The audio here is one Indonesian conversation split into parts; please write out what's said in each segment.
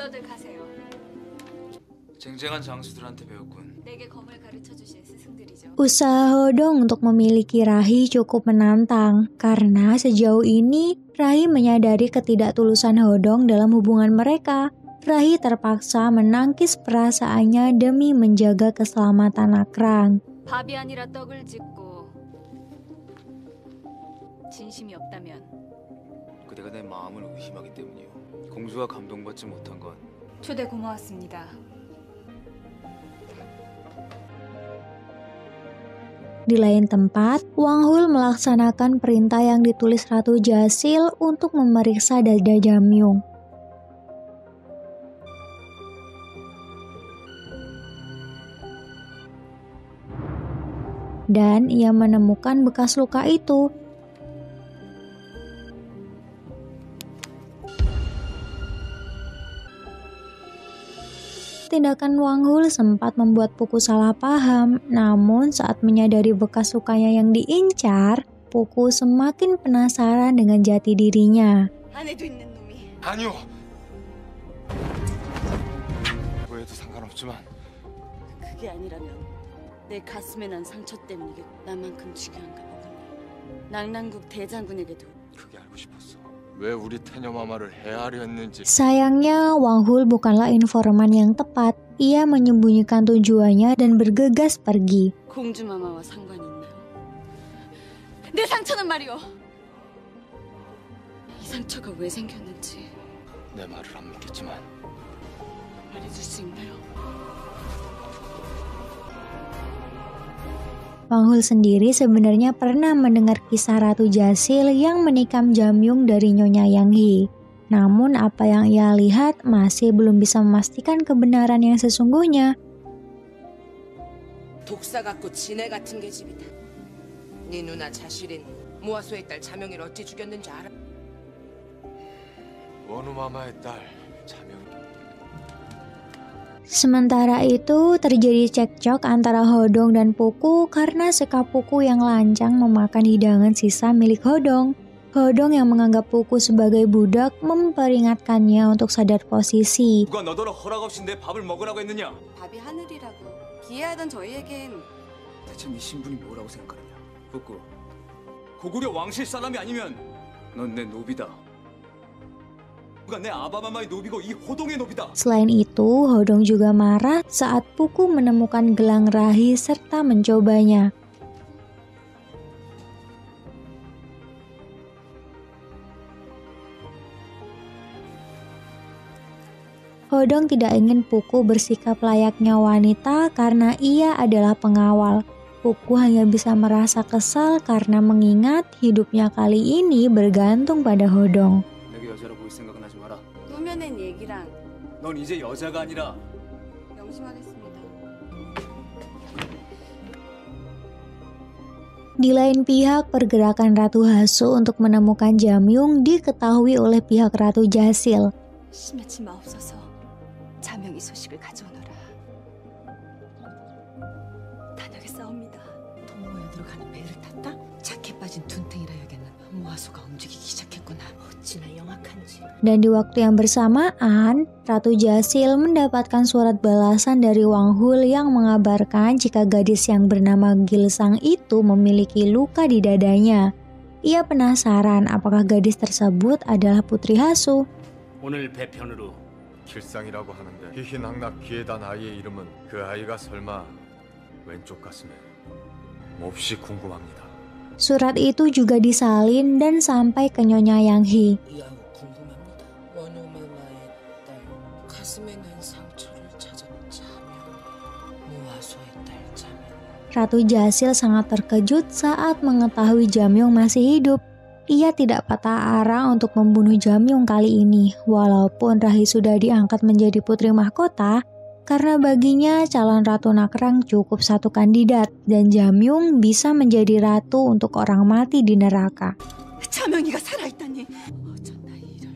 모두들 가세요. 쟁쟁한 장수들한테 배웠군. 내게 검을 가르쳐 주실 스승들이죠. Usaha Hodong untuk memiliki Rahi cukup menantang karena sejauh ini Rahi menyadari ketidaktulusan Hodong dalam hubungan mereka. Rahi terpaksa menangkis perasaannya demi menjaga keselamatan Nakrang. 밥이 아니라 떡을 짓고 진심이 없다면 그대가 내 마음을 의심하기 때문이요. 공주가 감동받지 못한 건 초대 고마웠습니다. Di lain tempat, Wang Hul melaksanakan perintah yang ditulis Ratu Jasil untuk memeriksa dada Jamyung. Dan ia menemukan bekas luka itu. Tindakan Wang Hul sempat membuat Puku salah paham, namun saat menyadari bekas lukanya yang diincar, Puku semakin penasaran dengan jati dirinya. 안에도 있는 놈이. 아니요. 뭐해도 상관없지만 그게 아니라면 내 가슴에 난 상처 때문이겠. 나만큼 중요한가 보군요. 낭랑국 대장군에게도. 그게 알고 싶었어. 왜 우리 태녀마마를 해하려 했는지. Sayangnya, Wang Hul bukanlah informan yang tepat. Ia menyembunyikan tujuannya dan bergegas pergi. 공주마마와 상관이 있나요? 내 상처는 말이오. 이 상처가 왜 생겼는지 내 말을 안 믿겠지만 말해줄 수 있나요? Wang Hul sendiri sebenarnya pernah mendengar kisah Ratu Jasil yang menikam Jamyung dari Nyonya Yang He. Namun apa yang ia lihat masih belum bisa memastikan kebenaran yang sesungguhnya. 독사 같고 지네 같은 계집이다. 네 누나 자실인 모아소의 딸 자명이를 어찌 죽였는지 알아? 원우마마의 딸 자명. Sementara itu terjadi cekcok antara Hodong dan Puku karena sekap Puku yang lancang memakan hidangan sisa milik Hodong. Hodong yang menganggap Puku sebagai budak memperingatkannya untuk sadar posisi. 누가 너더러 허락 없이 내 밥을 먹으라고 했느냐? 밥이 하늘이라고 기해하던 저희에겐 대체 네 신분이 뭐라고 생각하느냐? 북구. 고구려 왕실 사람이 아니면 넌 내 노비다. 누가 내 아바마마의 노비고 이 호동의 노비다. Selain itu, Hodong juga marah saat Puku menemukan gelang Rahi serta mencobanya. Hodong tidak ingin Puku bersikap layaknya wanita karena ia adalah pengawal. Puku hanya bisa merasa kesal karena mengingat hidupnya kali ini bergantung pada Hodong. 내게 여자로 보일 생각은 하지 마라. 꾸며낸 얘기랑 넌 이제 여자가 아니라 명심하겠습니다. Di lain pihak, pergerakan Ratu Hasu untuk menemukan Jamyung diketahui oleh pihak Ratu Jasil. 심하지 마옵소서. 자명이 소식을 가져오너라. 단약에 싸웁니다. 동호에 들어가는 배를 탔다? 착해 빠진 둔탱이라 여겼는 모아소가 움직이기 시작했구나. 어찌나 영악한지. Dan di waktu yang bersamaan, Ratu Jasil mendapatkan surat balasan dari Wang Hul yang mengabarkan jika gadis yang bernama Gilsang itu memiliki luka di dadanya. Ia penasaran apakah gadis tersebut adalah Putri Hasu. 오늘 배편으로 길상이라고 하는데 희희낙낙 귀에 단 아이의 이름은 그 아이가 설마 왼쪽 가슴에 몹시 궁금합니다. Surat itu juga disalin dan sampai ke Nyonya Yang He. 이하고 궁금합니다. 원우마마의 딸 가슴에 난 상처를 찾아 자명. 모아소의 딸 자명. Ratu Jasil sangat terkejut saat mengetahui Jamyung masih hidup. Ia tidak patah arang untuk membunuh Jamyung kali ini, walaupun Rahi sudah diangkat menjadi putri mahkota, karena baginya calon Ratu Nakrang cukup satu kandidat, dan Jamyung bisa menjadi ratu untuk orang mati di neraka. 자명이가 살아있다니. 어쩐다 이를.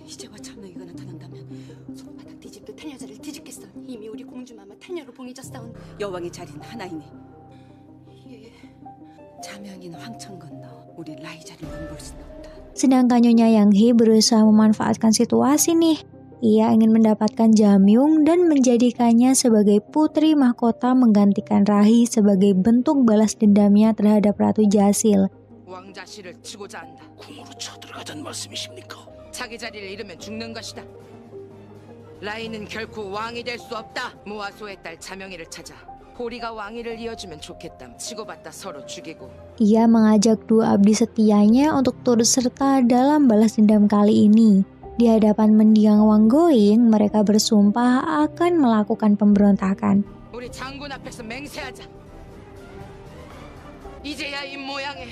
이제와 자명이가 나타난다면 손바닥 뒤집듯 태녀자를 뒤집겠어. 이미 우리 공주마마 태녀로 봉해졌사온 여왕의 자리는 하나이네. 예. 자명이는 황천 건너 우리 라이자를 넘볼 수는 없다. Sedangkan Nyonya Yang Hee berusaha memanfaatkan situasi nih. Ia ingin mendapatkan Jamyung dan menjadikannya sebagai putri mahkota menggantikan Rahi sebagai bentuk balas dendamnya terhadap Ratu Jasil. 왕자씨를 치고자 한다. 궁으로 쳐들어가자는 말씀이십니까? 자기 자리를 잃으면 죽는 것이다. 라인은 결코 왕이 될 수 없다. 무아소의 딸 자명이를 찾아 호리가 왕위를 이어주면 좋겠다. 치고받다 서로 죽이고. Ia mengajak dua abdi setianya untuk turut serta dalam balas dendam kali ini. Di hadapan mendiang Wanggoing, mereka bersumpah akan melakukan pemberontakan. 우리 장군 앞에서 맹세하자. 이제야 이 모양의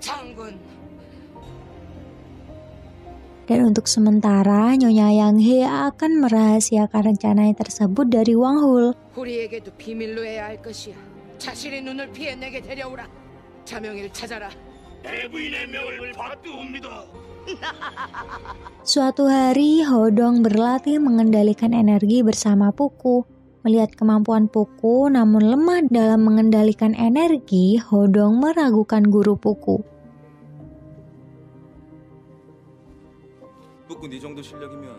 장군. Dan untuk sementara, Nyonya Yang Hee akan merahasiakan rencananya tersebut dari Wang Hul. 호리에게도 비밀로 해야 할 것이야. 자신의 눈을 피해 내게 데려오라. 자명이를 찾아라. 내 부인의 명을 받두옵니다. Suatu hari, Hodong berlatih mengendalikan energi bersama Puku. Melihat kemampuan Puku namun lemah dalam mengendalikan energi, Hodong meragukan guru Puku. 북구 네 정도 실력이면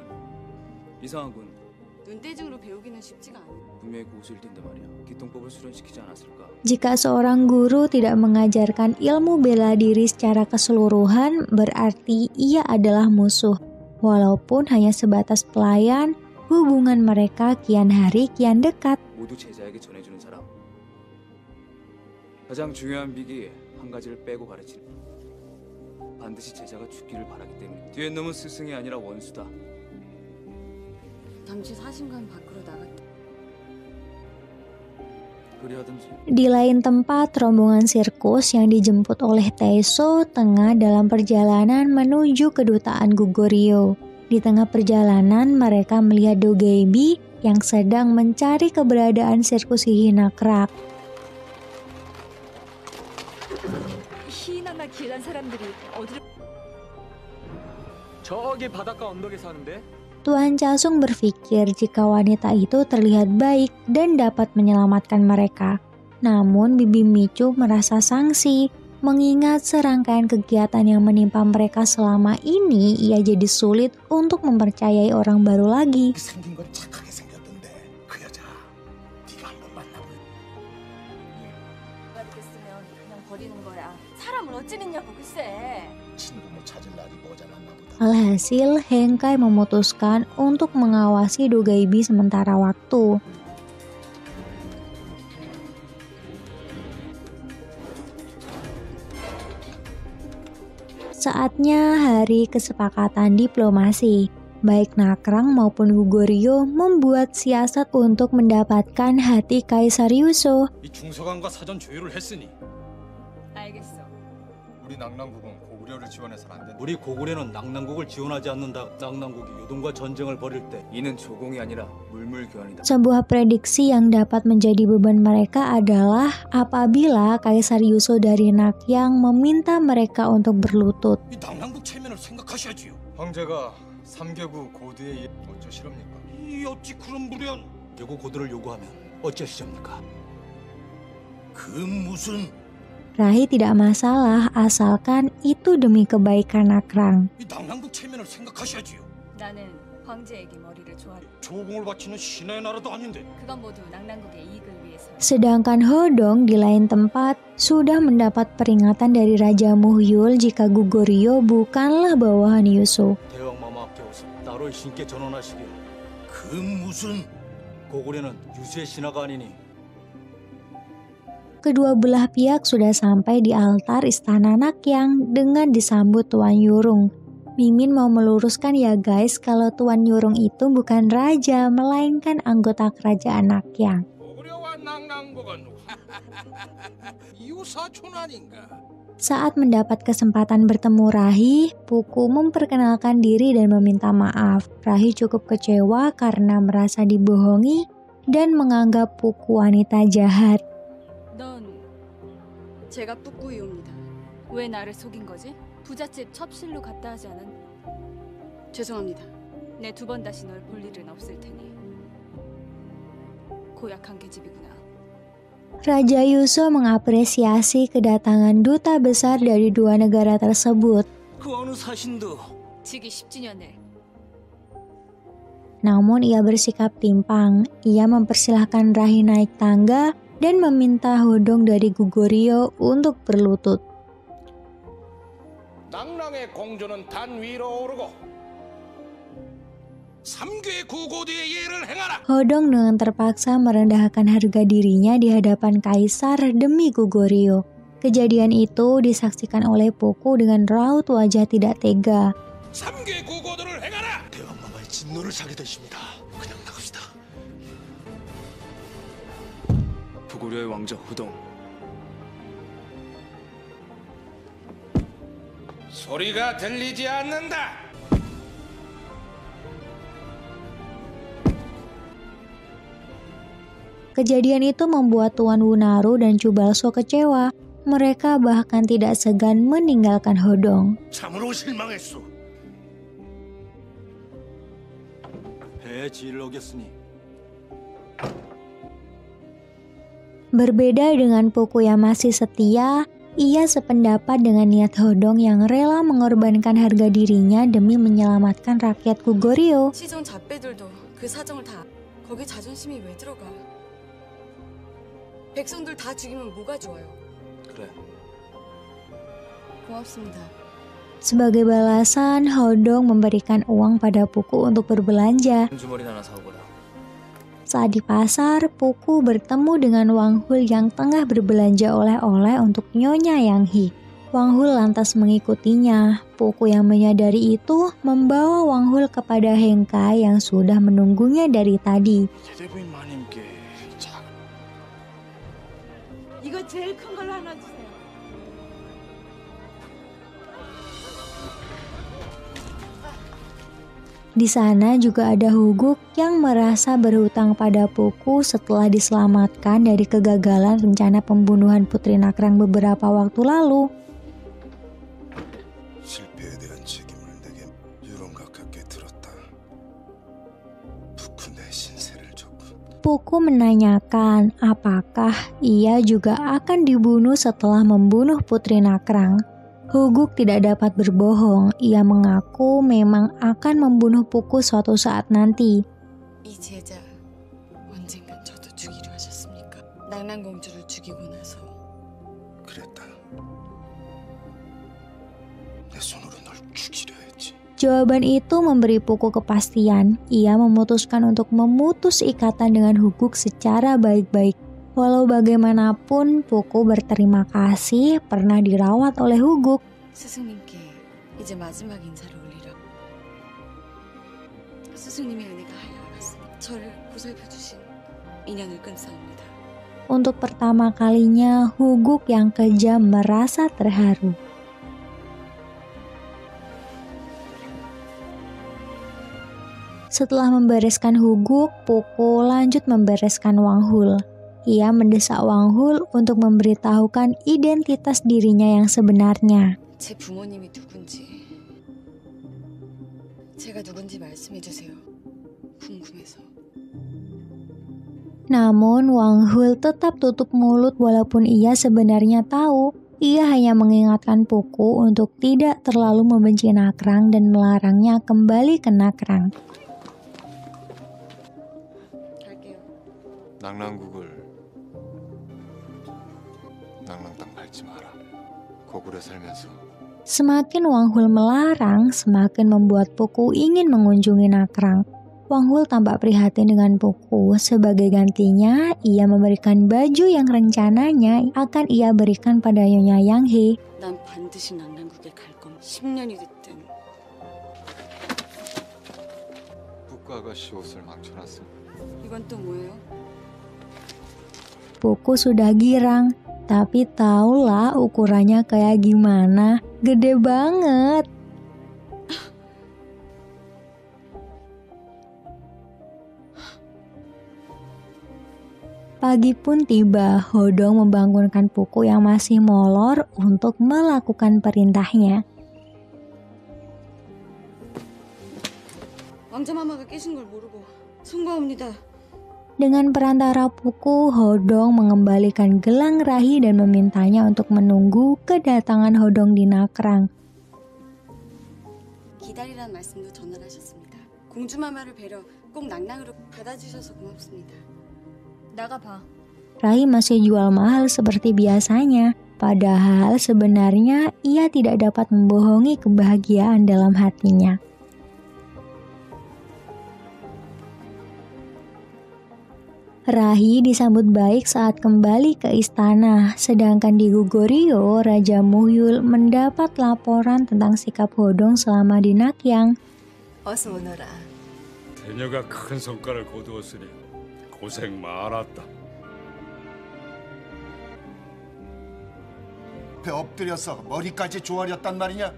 이상하군. 눈대중으로 배우기는 쉽지가 않아. 분명히 고수일 텐데 말이야. 기통법을 수련시키지 않았을까? Jika seorang guru tidak mengajarkan ilmu bela diri secara keseluruhan, berarti ia adalah musuh. Walaupun hanya sebatas pelayan, hubungan mereka kian hari kian dekat. 모두 제자에게 전해주는 사람. 가장 중요한 비기 한 가지를 빼고 가르치는. 반드시 제자가 죽기를 바라기 때문에. 뒤에 놈은 스승이 아니라 원수다. 잠시 사신관 밖으로 나갔다. 그리하든지. Di lain tempat, rombongan sirkus yang dijemput oleh Taeso tengah dalam perjalanan menuju kedutaan Goguryeo. Di tengah perjalanan, mereka melihat Dogebi yang sedang mencari keberadaan sirkus Hihinakrak. 희나나 길란 사람들이 어디로 저기 바닷가 언덕에 사는데? Tuan Chasung berpikir jika wanita itu terlihat baik dan dapat menyelamatkan mereka. Namun Bibi Micu merasa sangsi. Mengingat serangkaian kegiatan yang menimpa mereka selama ini, ia jadi sulit untuk mempercayai orang baru lagi. 생긴 건 착하게 생겼던데 그 여자 네가 한번 만나볼. 됐으면 그냥 버리는 거야. 사람을 어찌 믿냐고 글쎄. 친구모 찾을 날이 모자랐나 보다. Alhasil, Hengkai memutuskan untuk mengawasi Dogebi sementara waktu. Saatnya hari kesepakatan diplomasi. Baik Nakrang maupun Goguryeo membuat siasat untuk mendapatkan hati Kaisar Yuso. 이 중서관과 사전 조율을 했으니 알겠어. 우리 낙랑국은 고구려를 지원해서는 안 된다. 우리 고구려는 낙랑국을 지원하지 않는다. 낙랑국이 요동과 전쟁을 벌일 때 이는 조공이 아니라 물물교환이다. Sebuah prediksi yang dapat menjadi beban mereka adalah apabila Kaisar Yuso dari Nakyang meminta mereka untuk berlutut. 이 낙랑국 체면을 생각하셔야지요. 황제가 3개국 고드의 어쩌시렵니까? 이 어찌 그런 무련? 요구 고도를 요구하면 어쩌시렵니까? 그 무슨 Rahi tidak masalah asalkan itu demi kebaikan Nakrang. 이 낙랑국 체면을 생각하셔야지요. 나는 황제에게 머리를 조아리. 조공을 바치는 신의 나라도 아닌데. 그건 모두 낙랑국의 이익을 위해서. Sedangkan Hodong di lain tempat sudah mendapat peringatan dari Raja Muhyul jika Goguryeo bukanlah bawahan Yuso. 대왕 마마께서 나를 신께 전원하시길. 그 무슨 고구려는 유수의 신하가 아니니 Kedua belah pihak sudah sampai di altar istana Nakyang dengan disambut Tuan Yurung. Mimin mau meluruskan ya guys kalau Tuan Yurung itu bukan raja melainkan anggota kerajaan Nakyang. 고구려와 낙랑국은 이웃사촌 아닌가? Saat mendapat kesempatan bertemu Rahi, Puku memperkenalkan diri dan meminta maaf. Rahi cukup kecewa karena merasa dibohongi dan menganggap Puku wanita jahat. 넌 제가 뿌꾸이옵니다. 왜 나를 속인 거지? 부잣집 첩실로 갔다 하지 않았? 죄송합니다. 내 두 번 다시 널 볼 일은 없을 테니. 고약한 계집이구나. Raja Yuso mengapresiasi kedatangan duta besar dari dua negara tersebut. 그 어느 사신도 즉위 10주년을. Namun ia bersikap timpang. Ia mempersilahkan Rahi naik tangga dan meminta Hodong dari Goguryeo untuk berlutut. 낭랑의 공주는 단 위로 오르고 삼괴 구고대의 예를 행하라. Hodong dengan terpaksa merendahkan harga dirinya di hadapan kaisar demi Goguryeo. Kejadian itu disaksikan oleh Poku dengan raut wajah tidak tega. 삼괴 구고도를 행하라. 대왕마마의 진노를 사게 되십니다. 그냥 나갑시다. 고구려의 왕자 호동. 소리가 들리지 않는다. Kejadian itu membuat Tuan Wunaru dan Chubalso kecewa. Mereka bahkan tidak segan meninggalkan Hodong. 참으로 실망했소. 배에 질러겠으니 Berbeda dengan Poku yang masih setia, ia sependapat dengan niat Hodong yang rela mengorbankan harga dirinya demi menyelamatkan rakyat Goguryeo. 시정 잡배들도 그 사정을 다 거기 자존심이 왜 들어가? 백성들 다 죽이면 뭐가 좋아요? 그래. 고맙습니다. Sebagai balasan, Hodong memberikan uang pada Poku untuk berbelanja. 주머니 하나 사오거라. Saat di pasar, Poku bertemu dengan Wang Hul yang tengah berbelanja oleh-oleh untuk Nyonya Yang He. Wang Hul lantas mengikutinya. Poku yang menyadari itu membawa Wang Hul kepada Hengkai yang sudah menunggunya dari tadi. 대대부인 마님께 이거 제일 큰 걸로 하나 주세요. Di sana juga ada Huguk yang merasa berhutang pada Poku setelah diselamatkan dari kegagalan rencana pembunuhan Putri Nakrang beberapa waktu lalu. 실패에 대한 책임을 내게 유론 가깝게 들었다. 북후 내 신세를 졌군. Poku menanyakan apakah ia juga akan dibunuh setelah membunuh Putri Nakrang. Huguk tidak dapat berbohong. Ia mengaku memang akan membunuh Poku suatu saat nanti. 이 제자 언젠간 저도 죽이려 하셨습니까? 낭랑공주를 죽이고 나서 그랬다. 내 손으로 널 죽이려 했지. Jawaban itu memberi Poku kepastian. Ia memutuskan untuk memutus ikatan dengan Huguk secara baik-baik. Walau bagaimanapun, Poku berterima kasih pernah dirawat oleh Huguk. 스승님께 이제 마지막 인사를 올리려. 스승님의 은혜가 하여갔으니 저를 보살펴 주신 인연을 끊사옵니다. Untuk pertama kalinya, Huguk yang kejam merasa terharu. Setelah membereskan Huguk, Poku lanjut membereskan Wang Hul. Ia mendesak Wang Hul untuk memberitahukan identitas dirinya yang sebenarnya. 제 부모님이 누군지 제가 누군지 말씀해 주세요. 궁금해서. Namun Wang Hul tetap tutup mulut walaupun ia sebenarnya tahu. Ia hanya mengingatkan Poku untuk tidak terlalu membenci Nakrang dan melarangnya kembali ke Nakrang. 갈게요. 낭랑 땅 밟지 마라. 고구려 살면서 Semakin Wang Hul melarang, semakin membuat Poku ingin mengunjungi Nakrang. Wang Hul tampak prihatin dengan Poku. Sebagai gantinya, ia memberikan baju yang rencananya akan ia berikan pada Nyonya Yang He. 난 반드시 낭랑국에 갈 거면 10년이 됐든. 북구 아가씨 옷을 망쳐놨어. 이건 또 뭐예요? Poku sudah girang, tapi taulah ukurannya kayak gimana. Gede banget. Pagi pun tiba. Hodong membangunkan Poku yang masih molor untuk melakukan perintahnya. 왕자마마가 깨신 걸 모르고 송구합니다. Dengan perantara Poku, Hodong mengembalikan gelang Rahi dan memintanya untuk menunggu kedatangan Hodong di Nakrang. 기다리라는 말씀도 전달하셨습니다. 공주마마를 뵈러 꼭 낭낭으로 받아주셔서 고맙습니다. 나가봐. Rahi masih jual mahal seperti biasanya. Padahal sebenarnya ia tidak dapat membohongi kebahagiaan dalam hatinya. Rahi disambut baik saat kembali ke istana, sedangkan di Goguryeo, Raja Muhyul mendapat laporan tentang sikap Hodong selama di Nakyang. 어서 오너라. 대녀가 큰 성과를 거두었으니 고생 많았다. 배 엎드려서 머리까지 조아렸단 말이냐?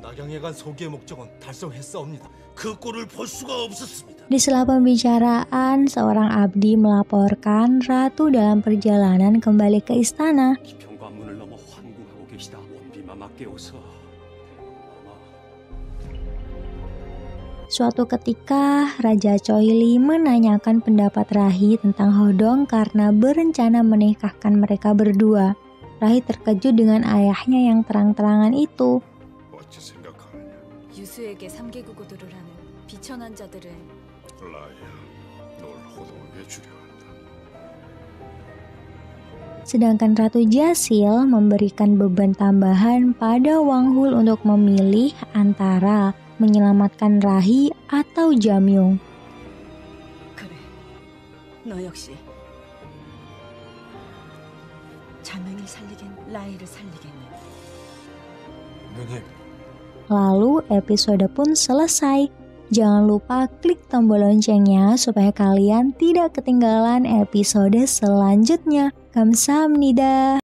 낙양에 간 소기의 목적은 달성했사옵니다. 그 꼴을 볼 수가 없었습니다. Di sela pembicaraan, seorang abdi melaporkan ratu dalam perjalanan kembali ke istana. 비평관문을 넘어 환궁하고 계시다. 원비마마께서 Suatu ketika, Raja Choili menanyakan pendapat Rahi tentang Hodong karena berencana menikahkan mereka berdua. Rahi terkejut dengan ayahnya yang terang-terangan itu. 어찌 생각하느냐? 유수에게 3개국어도를 하는 비천한 자들은 라이야, 널 호동하게 주려 한다. Sedangkan Ratu Jasil memberikan beban tambahan pada Wanghul untuk memilih antara menyelamatkan Rahi atau Jamyong. 그래. 너 역시 자명이 살리긴 라이를 살리겠네. 누님, Lalu episode pun selesai. Jangan lupa klik tombol loncengnya supaya kalian tidak ketinggalan episode selanjutnya. Kamsahamnida.